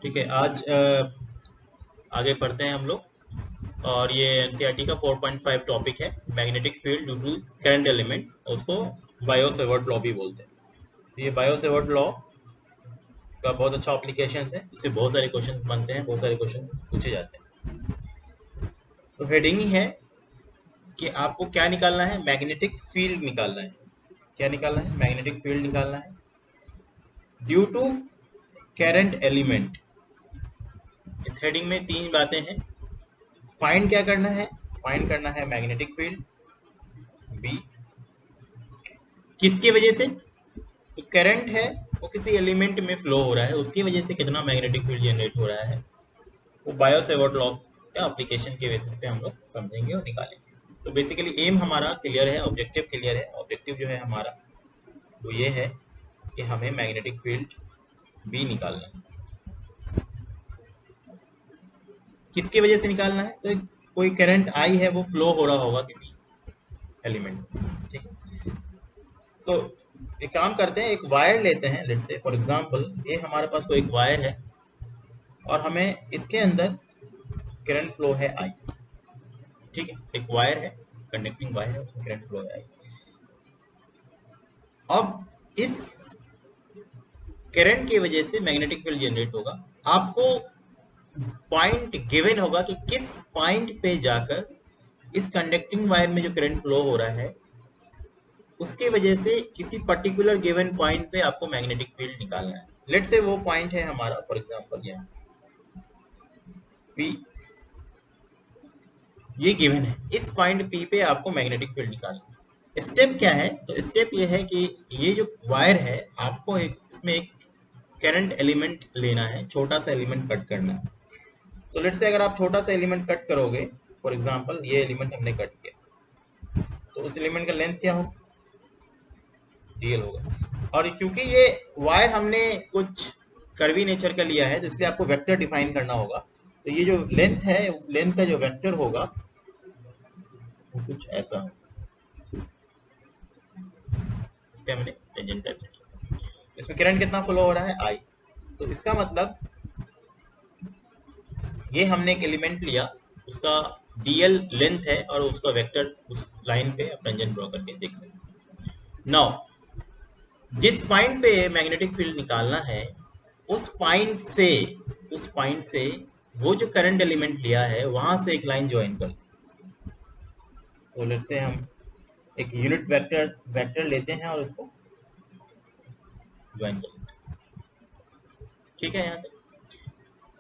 ठीक है, आज आगे पढ़ते हैं हम लोग। और ये एनसीईआरटी का 4.5 टॉपिक है, magnetic field due to current element. उसको बायो सेवर्ट लॉ भी बोलते हैं। तो ये बायो सेवर्ट लॉ का बहुत अच्छा एप्लीकेशन है, इससे बहुत सारे क्वेश्चंस बनते हैं, बहुत सारे क्वेश्चन पूछे जाते हैं। तो हेडिंग ही है कि आपको क्या निकालना है, मैग्नेटिक फील्ड निकालना है। क्या निकालना है? मैग्नेटिक फील्ड निकालना है ड्यू टू करंट एलिमेंट। इस हेडिंग में तीन बातें हैं। फाइंड क्या करना है? फाइंड करना है मैग्नेटिक फील्ड। बी, किसकी वजह से? तो करंट है वो किसी एलिमेंट में फ्लो हो रहा है, उसकी वजह से कितना मैग्नेटिक फील्ड जनरेट हो रहा है, वो बायो सेवर्ट लॉ के एप्लीकेशन के बेसिस पे हम लोग समझेंगे और निकालेंगे। तो बेसिकली एम हमारा क्लियर है, ऑब्जेक्टिव क्लियर है। ऑब्जेक्टिव जो है हमारा वो ये है कि हमें मैग्नेटिक फील्ड बी निकालना है। किसकी वजह से निकालना है? तो कोई करंट आई है, वो फ्लो हो रहा होगा किसी एलिमेंट में। ठीक है, तो एक काम करते हैं, एक वायर लेते हैं। लेट्स से फॉर एग्जांपल ये हमारे पास कोई एक वायर है और हमें इसके अंदर करंट फ्लो है आई। ठीक है, एक वायर है, कंडक्टिंग वायर है, उसमें करंट फ्लो है आई। अब इस करंट की वजह से मैग्नेटिक फील्ड जनरेट होगा। आपको पॉइंट गिवन होगा कि किस पॉइंट पे जाकर इस कंडक्टिंग वायर में जो करंट फ्लो हो रहा है उसकी वजह से किसी पर्टिकुलर गिवन पॉइंट पे आपको मैग्नेटिक फील्ड निकालना है। लेट से वो पॉइंट है हमारा फॉर एग्जांपल यहाँ पी, ये गिवन है। इस पॉइंट पी पे आपको मैग्नेटिक फील्ड निकालना है। स्टेप क्या है? तो स्टेप ये है कि ये जो वायर है आपको इसमें एक करंट एलिमेंट लेना है, छोटा सा एलिमेंट कट करना है। तो लेट से अगर आप छोटा सा एलिमेंट कट करोगे, फॉर एग्जांपल ये एलिमेंट हमने कट किया, तो उस एलिमेंट का लेंथ क्या होगा? डीएल होगा। और क्योंकि ये वायर हमने कुछ कर्वी नेचर का लिया है, तो इसलिए आपको वेक्टर डिफाइन करना होगा। तो ये जो लेंथ है, उस लेंथ का जो वेक्टर होगा वो कुछ ऐसा होगा। इस पे हमने टेंजेंट टाइप से किया। इसमें करंट कितना फ्लो हो रहा है? आई। तो इसका मतलब ये हमने एक एलिमेंट लिया, उसका डीएल लेंथ है और उसका वेक्टर उस लाइन पे आप टेंजेंट ड्रॉ करके देख सकते हैं। नाउ जिस पॉइंट पे मैग्नेटिक फील्ड निकालना है, उस पॉइंट से उस पॉइंट से वो जो करंट एलिमेंट लिया है वहां से एक लाइन ज्वाइन कर। तो लेट्स से हम एक यूनिट वेक्टर वेक्टर लेते हैं और उसको ज्वाइन कर लेते हैं। ठीक है, यहाँ तक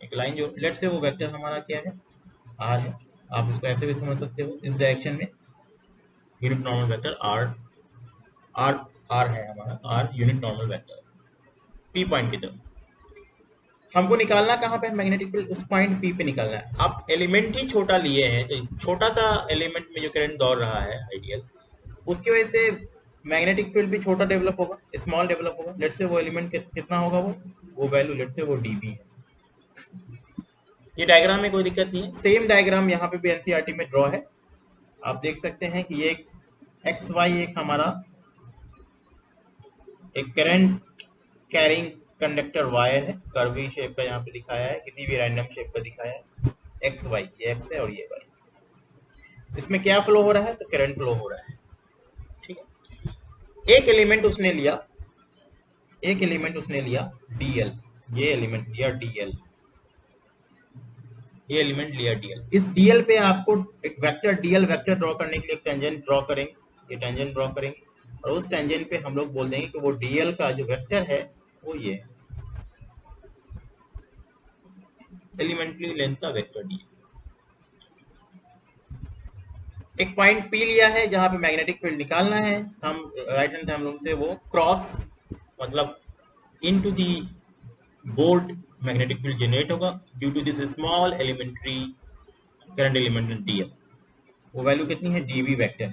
एक लाइन जो लेट्स से वो वेक्टर हमारा क्या है? आर है। आप इसको ऐसे भी समझ सकते हो, इस डायरेक्शन में unit normal vector R. R R है हमारा, R unit normal vector P point की तरफ। हमको निकालना कहाँ पे? मैग्नेटिक फील्ड उस पॉइंट पी पे निकालना है। आप एलिमेंट ही छोटा लिए हैं, तो छोटा सा एलिमेंट में जो करंट दौड़ रहा है आइडियल, उसकी वजह से मैग्नेटिक फील्ड भी छोटा डेवलप होगा, स्मॉल डेवलप होगा। लेट से वो एलिमेंट कितना होगा? वो वैल्यू लेट से वो डीबी है। ये डायग्राम में कोई दिक्कत नहीं है, सेम डायग्राम यहाँ पे भी एनसीईआरटी में ड्रॉ है। आप देख सकते हैं कि ये एक्स वाई एक हमारा एक करंट कैरिंग कंडक्टर वायर है, कर्वी शेप का यहाँ पे दिखाया है, किसी भी रैंडम शेप का दिखाया है। एक्स वाई, ये एक्स है और ये वाई। इसमें क्या फ्लो हो रहा है? तो करंट फ्लो हो रहा है। ठीक है, एक एलिमेंट उसने लिया डीएल। ये एलिमेंट लिया डीएल, ये एलिमेंट लिया डीएल। इस डीएल पे आपको एक वेक्टर डीएल वेक्टर ड्रॉ करने के लिए एक टेंजेंट ड्रॉ करेंगे। ये टेंजेंट ड्रॉ करेंगे और उस टेंजेंट पे हम लोग बोल देंगे कि वो डीएल का जो वेक्टर है वो ये एलिमेंट्री लेंथ का वेक्टर डीएल। एक पॉइंट पी लिया है जहां पे मैग्नेटिक फील्ड निकालना है। हम राइट हैंड थंब रूल से वो क्रॉस मतलब into the board magnetic field generate होगा due to this small elementary current element D L. वो वैल्यू कितनी है? D V vector.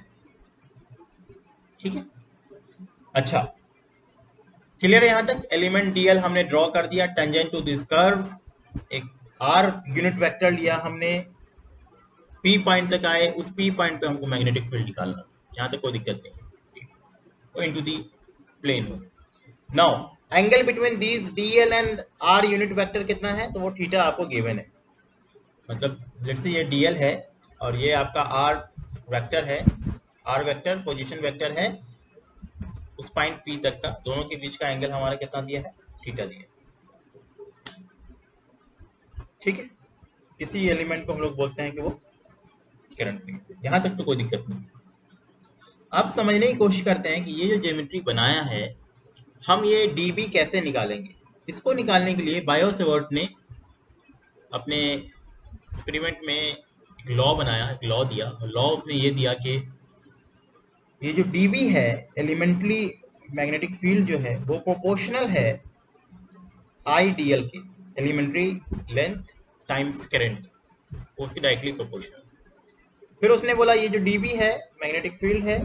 ठीक है, अच्छा क्लियर है यहाँ तक? एलिमेंट डीएल हमने ड्रॉ कर दिया टेंजेंट टू दिस कर्व। एक आर यूनिट वेक्टर लिया हमने, पी पॉइंट तक आए, उस पी पॉइंट पे हमको मैग्नेटिक फील्ड निकालना। यहाँ तक कोई दिक्कत नहीं, इनटू दी प्लेन हो। Now angle between these DL and R unit vector कितना है, तो वो थीटा आपको गिवन है। मतलब लेट्स से ये डीएल है और ये आपका आर वेक्टर है, आर वेक्टर पोजीशन वेक्टर है उस पॉइंट पी तक का, दोनों के बीच का एंगल हमारा कितना दिया है, थीटा दिया है। ठीक है, इसी एलिमेंट को हम लोग बोलते हैं कि वो करंट नहीं। यहाँ तक तो कोई दिक्कत नहीं। अब समझने की कोशिश करते हैं कि ये जो ज्योमेट्री बनाया है हम ये डीबी कैसे निकालेंगे। इसको निकालने के लिए बायो सेवर्ट ने अपने एक्सपेरिमेंट में एक लॉ बनाया, एक लॉ दिया। लॉ उसने ये दिया कि ये जो डीबी है, एलिमेंट्री मैग्नेटिक फील्ड जो है, वो प्रोपोर्शनल है आई डी एल के, एलिमेंट्री लेंथ टाइम्स करंट, वो उसकी डायरेक्टली प्रोपोर्शनल। फिर उसने बोला ये जो डीबी है मैग्नेटिक फील्ड है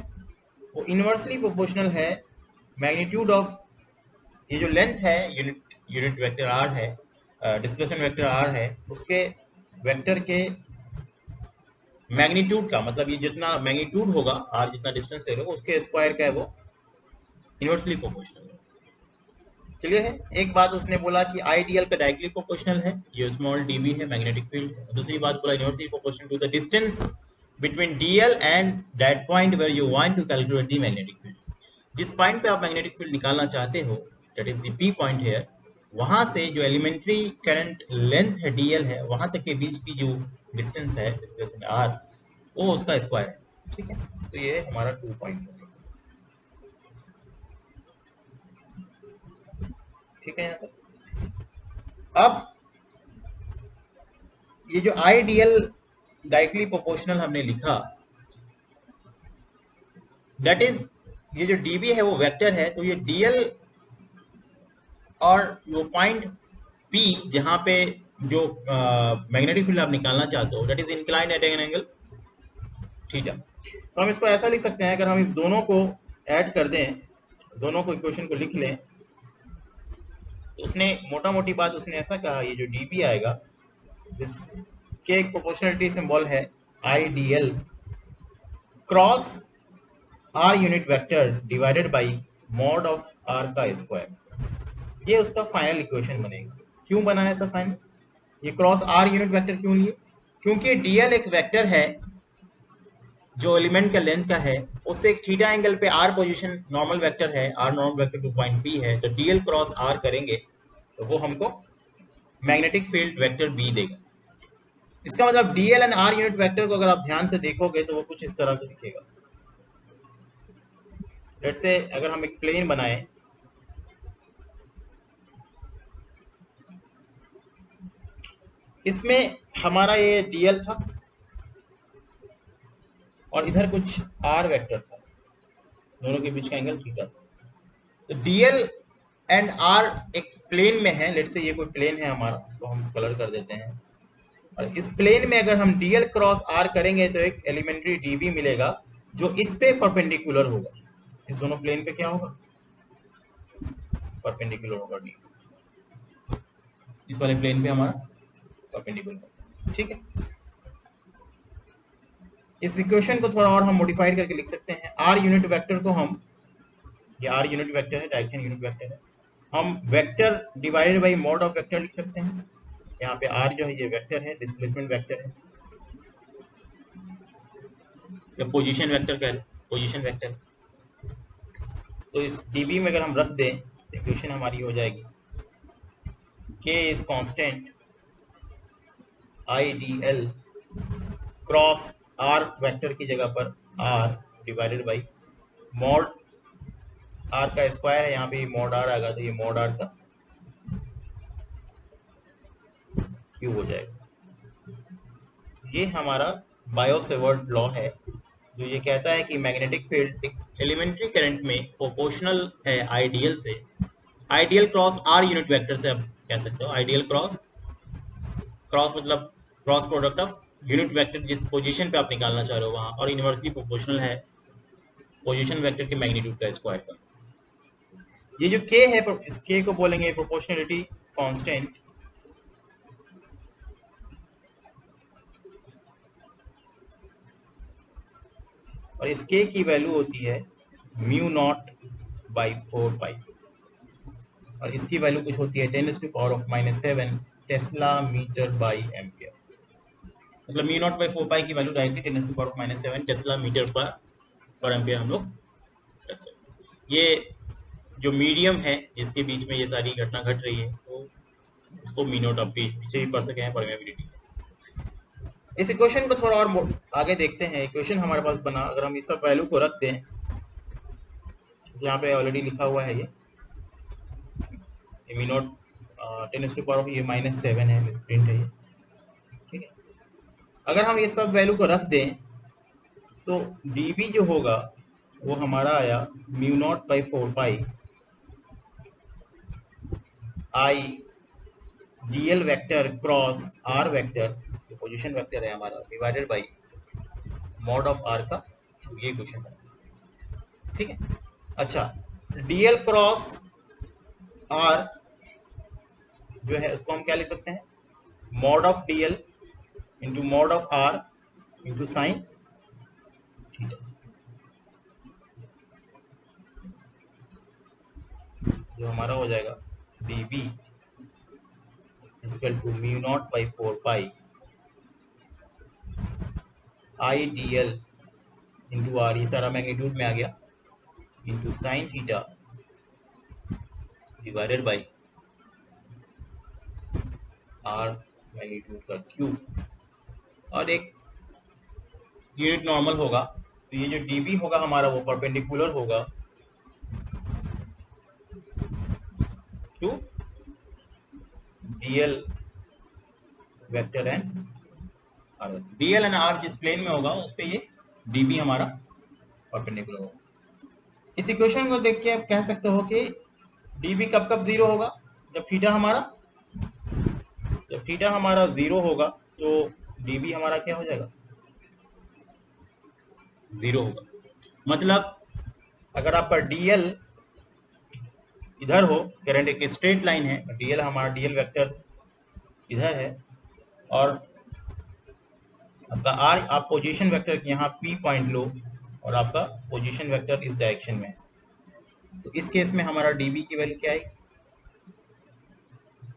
वो इनवर्सली प्रोपोर्शनल है मैग्नीट्यूड ऑफ, ये जो लेंथ है यूनिट यूनिट वेक्टर आर है, डिस्प्लेसमेंट वेक्टर आर है, उसके वेक्टर के मैग्नीट्यूड का, मतलब ये जितना मैग्नीट्यूड होगा आर जितना डिस्टेंस ले लो उसके स्क्वायर का है वो इनवर्सली प्रोपोर्शनल है। क्लियर है। एक बात उसने बोला कि आईडीएल का डायरेक्टली प्रोपोर्शनल है, ये स्मॉल डीबी है मैग्नेटिक फील्ड है। दूसरी बात बोला inversely proportional to the distance between DL and that point where you want to calculate the magnetic field. जिस पॉइंट पे आप मैग्नेटिक फील्ड निकालना चाहते हो, that is the P point here, वहां से जो एलिमेंट्री करंट लेंथ है डीएल है वहां तक के बीच की जो डिस्टेंस है डिस्प्लेसमेंट आर, वो उसका स्क्वायर है। ठीक है, तो ये हमारा 2 पॉइंट है। ठीक है यहाँ तक। अब ये जो आईडीएल डायरेक्टली प्रोपोर्शनल हमने लिखा, दैट इज ये जो डीबी है वो वेक्टर है, तो ये डीएल और वो पॉइंट पी जहां पे जो मैग्नेटिक फील्ड आप निकालना चाहते हो that is inclined at an angle theta. तो हम इसको ऐसा लिख सकते हैं, अगर हम इस दोनों को ऐड कर दें, दोनों को इक्वेशन को लिख लें, तो उसने मोटा मोटी बात उसने ऐसा कहा, ये जो डीबी आएगा इसके एक प्रोपोर्शनलिटी सिंबल है I D L cross R unit vector divided by mod of R का स्क्वायर। ये उसका फाइनल इक्वेशन बनेगा। क्यों बना है ऐसा फाइनल, ये क्रॉस आर यूनिट वेक्टर क्यों लिए, क्योंकि डीएल एक वेक्टर है जो एलिमेंट का लेंथ का है, उससे एक थीटा एंगल पे आर पोजीशन नॉर्मल वेक्टर है, R normal vector to point P है, तो डीएल क्रॉस आर करेंगे तो वो हमको मैग्नेटिक फील्ड वेक्टर बी देगा। इसका मतलब DL and R unit vector को अगर आप ध्यान से देखोगे तो वो कुछ इस तरह से दिखेगा। लेट्स से अगर हम एक प्लेन बनाए, इसमें हमारा ये डीएल था और इधर कुछ आर वेक्टर था, दोनों के बीच का एंगल थीटा था। तो डीएल एंड आर एक प्लेन में है, लेट्स से ये कोई प्लेन है हमारा, इसको हम कलर कर देते हैं, और इस प्लेन में अगर हम डीएल क्रॉस आर करेंगे तो एक एलिमेंट्री डीबी मिलेगा जो इस पे परपेंडिकुलर होगा। इस दोनों प्लेन पे क्या होगा, परपेंडिकुलर होगा डी, इस वाले प्लेन पे हमारा परपेंडिकुलर। ठीक है, इस इक्वेशन को थोड़ा और हम मॉडिफाइड करके लिख सकते हैं। आर यूनिट वेक्टर को हम, ये आर यूनिट वेक्टर है, डायरेक्शन यूनिट वेक्टर है, हम vector divided by mod of vector लिख सकते हैं। यहाँ पे आर जो है ये वेक्टर है, डिस्प्लेसमेंट वेक्टर है, या पोजीशन वेक्टर कह लो, पोजीशन वेक्टर। तो इस डीबी में अगर हम रख दें तो इक्वेशन हमारी हो जाएगी K is constant I D L cross R vector की जगह पर R divided by mod R का स्क्वायर है, यहाँ पे मॉड आर आएगा तो ये मॉड आर का क्यूब हो जाएगा। ये हमारा बायो सेवर्ट लॉ है जो ये कहता है कि मैग्नेटिक फील्ड एक एलिमेंट्री करंट में प्रोपोर्शनल है आइडियल से, I DL cross R unit vector से आप कह सकते हो। आइडियल क्रॉस, क्रॉस मतलब cross product of unit vector जिस पोजीशन पे आप निकालना चाह रहे हो वहां, और इनवर्सली प्रोपोर्शनल है पोजीशन वेक्टर के मैग्नीट्यूड का स्क्वायर का। ये जो के है इस के को बोलेंगे प्रोपोर्शनलिटी कांस्टेंट, और इस के की वैल्यू होती है म्यू नॉट बाई 4 पाई। और इसकी वैल्यू कुछ होती है 10⁻⁻⁷ टेस्ला मीटर बाई एम्पियर। मतलब म्यू नॉट बाई 4 पाई की value directly 10⁻⁻⁷ Tesla metre per ampere हम लोग रख सकते हैं। ये जो मीडियम है जिसके बीच में ये सारी घटना घट रही है, तो उसको म्यू नॉट आप पीछे भी पढ़ सके हैं, परमेबिलिटी। इस इक्वेशन को थोड़ा और आगे देखते हैं। इक्वेशन हमारे पास बना, अगर हम इस सब वैल्यू को रख दें, यहाँ पे ऑलरेडी लिखा हुआ है ये म्यू नॉट 10⁻⁻⁷ है, मिसप्रिंट है ये, ठीक है। अगर हम ये सब वैल्यू को रख दें तो dB जो होगा वो हमारा आया mu naught by 4 pi I dl vector cross r vector, जो पोजीशन वेक्टर है हमारा, divided by mod of r का, ये क्वेश्चन है, ठीक है। अच्छा, dl क्रॉस r जो है उसको हम क्या लिख सकते हैं, mod of dl into mod of r into sine theta, जो हमारा हो जाएगा dB equal to mu naught by 4 pi I dl into r, ये सारा मैग्नीट्यूड में आ गया, into sine theta divided by r magnitude का क्यूब, और एक यूनिट नॉर्मल होगा। तो ये जो dB होगा हमारा वो परपेंडिकुलर होगा to dl vector and r। dl एंड r जिस प्लेन में होगा उस पे ये dB हमारा परपेंडिकुलर होगा। इस इक्वेशन को देख के आप कह सकते हो कि dB कब कब जीरो होगा, जब थीटा हमारा जीरो होगा तो dB हमारा क्या हो जाएगा, जीरो होगा। मतलब अगर आपका dl इधर हो, करंट एक स्ट्रेट लाइन है, dl हमारा dl वेक्टर इधर है, और आपका r आप पोजीशन वेक्टर यहाँ P पॉइंट लो, और आपका पोजीशन वेक्टर इस डायरेक्शन में है, तो इस केस में हमारा dB की वैल्यू क्या आएगी,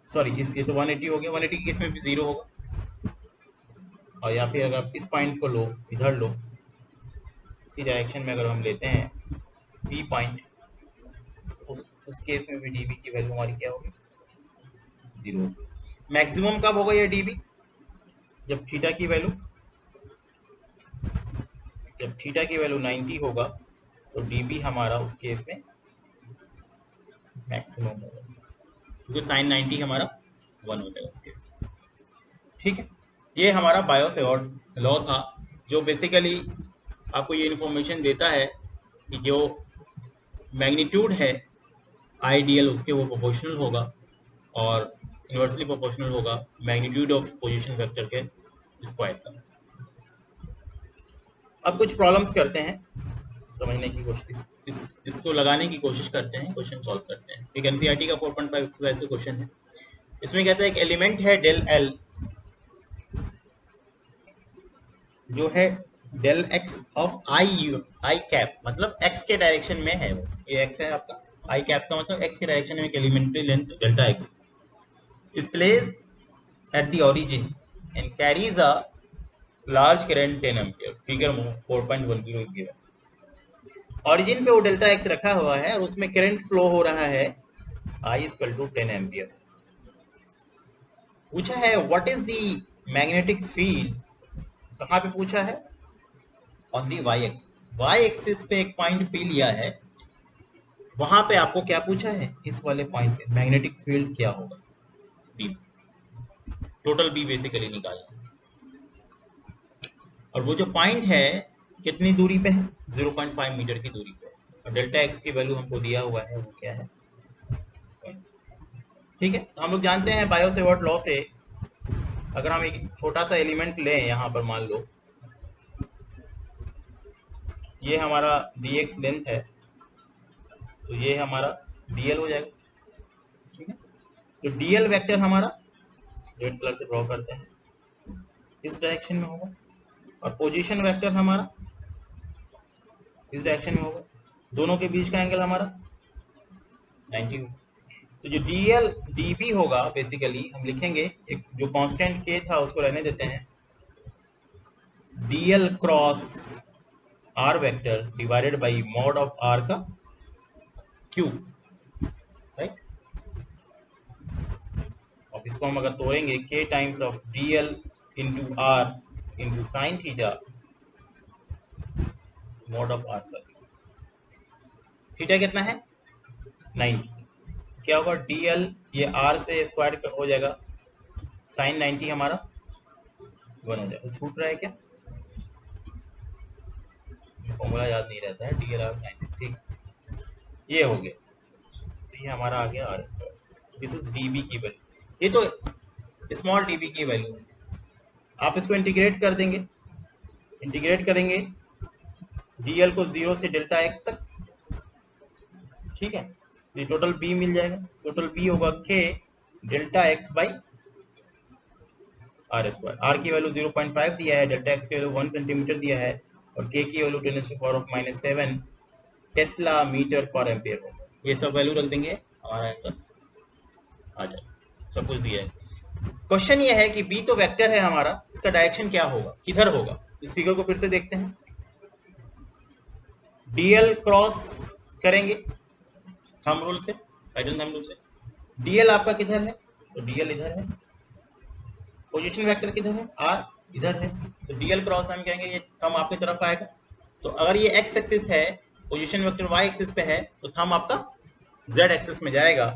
सॉरी ये तो 180 हो गया, 180 के केस में भी जीरो होगा। और या फिर अगर आप इस पॉइंट को लो, इधर लो, इसी डायरेक्शन में अगर हम लेते हैं P पॉइंट, उस केस में भी dB की वैल्यू हमारी क्या होगी, जीरो। मैक्सिमम कब होगा ये dB, जब थीटा की वैल्यू 90 होगा, तो dB हमारा उस केस में मैक्सिमम होगा, क्योंकि साइन 90 हमारा 1 हो जाएगा उस केस में, ठीक है। ये हमारा बायो-सेवर्ट लॉ था, जो बेसिकली आपको ये इन्फॉर्मेशन देता है कि जो मैग्नीट्यूड है आइडियल उसके वो प्रोपोर्शनल होगा, और इन्वर्सली प्रोपोर्शनल होगा मैग्नीट्यूड ऑफ पोजीशन वेक्टर के स्क्वायर का। अब कुछ प्रॉब्लम्स करते हैं, समझने की कोशिश, इसको लगाने की कोशिश करते हैं, क्वेश्चन सॉल्व करते हैं। एक एनसीईआरटी का 4.5 एक्सरसाइज का क्वेश्चन है। इसमें कहता है एक एलिमेंट है डेल एल, जो है del X of I cap, मतलब एक्स के डायरेक्शन में है वो, ये एक्स है आपका, आई कैप का मतलब एक्स के डायरेक्शन में एक elementary length delta X is placed at the origin and carries a large current 10 ampere. Figure 4.10 is given. Origin पे वो डेल्टा एक्स रखा हुआ है और उसमें करंट फ्लो हो रहा है I इक्वल टू 10 एम्पियर। पूछा है what is the magnetic field, कहाँ पे पूछा है, on the Y axis. Y axis पे एक पॉइंट पी लिया है, वहां पे आपको क्या पूछा है, इस वाले पॉइंट पे मैग्नेटिक फील्ड क्या होगा, बी, टोटल बी बेसिकली निकालना। और वो जो पॉइंट है कितनी दूरी पे है, 0.5 मीटर की दूरी पे, और डेल्टा एक्स की वैल्यू हमको दिया हुआ है वो क्या है, ठीक है। तो हम लोग जानते हैं बायो-सेवर्ट लॉ से, अगर हम एक छोटा सा एलिमेंट लें, यहाँ पर मान लो ये हमारा dx लेंथ है, तो ये हमारा dl हो जाएगा, ठीक है। तो dl वेक्टर हमारा रेड कलर से ड्रॉ करते हैं, इस डायरेक्शन में होगा, और पोजीशन वेक्टर हमारा इस डायरेक्शन में होगा, दोनों के बीच का एंगल हमारा 90 होगा। तो जो db होगा बेसिकली हम लिखेंगे, एक जो कांस्टेंट k था उसको रहने देते हैं, dl cross r vector divided by mod of r का क्यूब, राइट। अब इसको हम अगर तोड़ेंगे, k times of dl into r into sine theta mod of r का, थीटा कितना है 90, क्या होगा dl, ये r से स्क्वायर हो जाएगा, साइन 90 हमारा 1 हो जाएगा। छूट रहा है क्या, फॉर्मूला याद नहीं रहता है, dl r साइन, ठीक, ये हो गया। तो ये हमारा आ गया R square, this is db की वैल्यू, ये तो स्मॉल db की वैल्यू है। आप इसको इंटीग्रेट कर देंगे, इंटीग्रेट करेंगे dl को 0 से डेल्टा x तक, ठीक है। ये टोटल b मिल जाएगा, टोटल b होगा k delta x by R square. R की वैल्यू 0.5 दिया है, डेल्टा x की वैल्यू 1 सेंटीमीटर दिया है, और k की value 10⁻⁻7 tesla metre per ampere होता है। ये सब वैल्यू रख देंगे, हमारा आंसर आ जाए, सब कुछ दिया है। क्वेश्चन ये है कि b तो वेक्टर है हमारा, इसका डायरेक्शन क्या होगा, किधर होगा। इस फिगर को फिर से देखते हैं, dl क्रॉस करेंगे थंब रूल से, राइट थंब रूल से, dl आपका किधर है, तो dl इधर है, पोजीशन वेक्टर किधर है r इधर है, तो dl क्रॉस हम कहेंगे ये थंब आपकी तरफ आएगा। तो अगर ये x एक्सिस है, पोजीशन वेक्टर y एक्सिस पे है, तो थंब आपका z एक्सिस में जाएगा।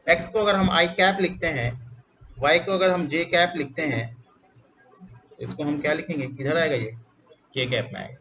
x को अगर हम i कैप लिखते हैं, y को अगर हम j कैप लिखते हैं, इसको हम क्या लिखेंगे, किधर आएगा ये, k कैप में आएगा।